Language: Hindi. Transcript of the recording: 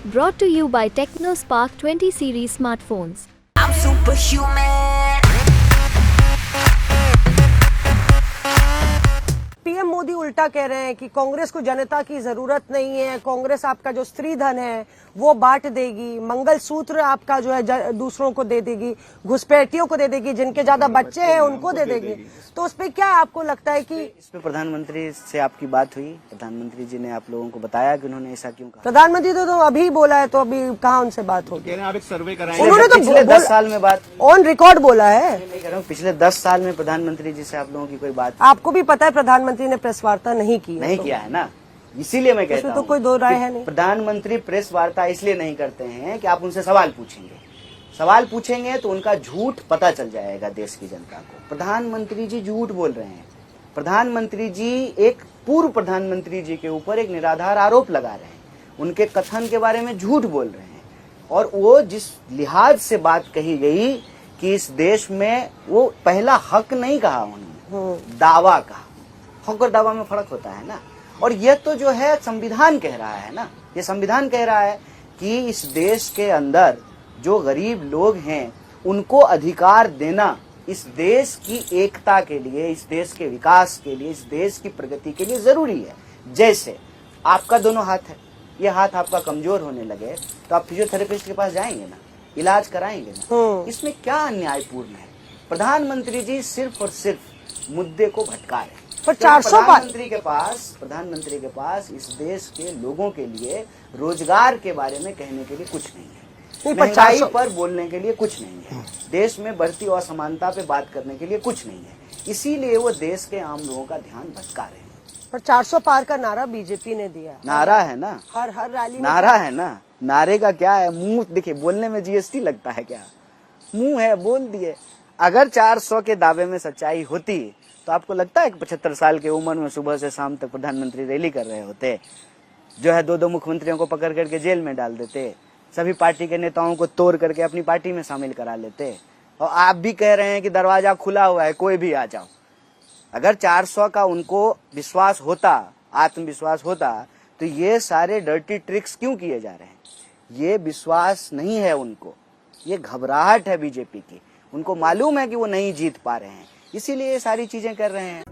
Brought to you by TechnoSpark 20 series smartphones. I'm superhuman. PM Modi उल्टा कह रहे हैं कि कांग्रेस को जनता की जरूरत नहीं है, कांग्रेस आपका जो स्त्री धन है वो बांट देगी, मंगलसूत्र आपका जो है दूसरों को दे देगी, घुसपैठियों को दे देगी, जिनके ज्यादा बच्चे हैं उनको दे देगी। तो उस पर क्या आपको लगता है कि इस पे प्रधानमंत्री से आपकी बात हुई? प्रधानमंत्री जी ने आप लोगों को बताया कि उन्होंने ऐसा क्यों कहा? प्रधानमंत्री तो अभी बोला है, तो अभी कहाँ उनसे बात होगी? आप एक सर्वे कराएंगे। उन्होंने तो पिछले 10 साल में बात ऑन रिकॉर्ड बोला है। नहीं कर रहा हूँ, पिछले 10 साल में प्रधानमंत्री जी से आप लोगों की कोई बात आपको भी पता है प्रधानमंत्री ने प्रेस वार्ता नहीं की है, नहीं तो किया है ना, इसीलिए मैं कहता उसमें हूँ तो कोई दो राय है नहीं। प्रधानमंत्री प्रेस वार्ता इसलिए नहीं करते हैं कि आप उनसे सवाल पूछेंगे तो उनका झूठ पता चल जाएगा देश की जनता को। प्रधानमंत्री जी झूठ बोल रहे हैं। प्रधानमंत्री जी एक पूर्व प्रधानमंत्री जी के ऊपर एक निराधार आरोप लगा रहे हैं, उनके कथन के बारे में झूठ बोल रहे हैं। और वो जिस लिहाज से बात कही गई कि इस देश में, वो पहला हक नहीं कहा उन्होंने, दावा कहा। हक और दावा में फर्क होता है ना। और यह तो जो है संविधान कह रहा है ना, ये संविधान कह रहा है कि इस देश के अंदर जो गरीब लोग हैं उनको अधिकार देना इस देश की एकता के लिए, इस देश के विकास के लिए, इस देश की प्रगति के लिए जरूरी है। जैसे आपका दोनों हाथ है, ये हाथ आपका कमजोर होने लगे तो आप फिजियोथेरेपिस्ट के पास जाएंगे ना, इलाज कराएंगे ना। इसमें क्या अन्यायपूर्ण है? प्रधानमंत्री जी सिर्फ और सिर्फ मुद्दे को भटका रहे हैं। पर 400 प्रधानमंत्री के पास इस देश के लोगों के लिए रोजगार के बारे में कहने के लिए कुछ नहीं है, महंगाई पर बोलने के लिए कुछ नहीं है, देश में बढ़ती असमानता पे बात करने के लिए कुछ नहीं है। इसीलिए वो देश के आम लोगों का ध्यान भटका रहे हैं। पर 400 पार का नारा बीजेपी ने दिया है। नारा है ना, हर रैली में नारा है ना। नारे का क्या है? मुंह देखिए, बोलने में जीएसटी लगता है क्या? मुंह है, बोल दिए। अगर 400 के दावे में सच्चाई होती तो आपको लगता है कि 75 साल की उम्र में सुबह से शाम तक प्रधानमंत्री रैली कर रहे होते, जो है 2-2 मुख्यमंत्रियों को पकड़ करके जेल में डाल देते, सभी पार्टी के नेताओं को तोड़ करके अपनी पार्टी में शामिल करा लेते। और आप भी कह रहे हैं कि दरवाजा खुला हुआ है, कोई भी आ जाओ। अगर 400 का उनको विश्वास होता, आत्मविश्वास होता, तो ये सारे डर्टी ट्रिक्स क्यों किए जा रहे हैं? ये विश्वास नहीं है उनको, ये घबराहट है बीजेपी की। उनको मालूम है कि वो नहीं जीत पा रहे हैं, इसीलिए ये सारी चीजें कर रहे हैं।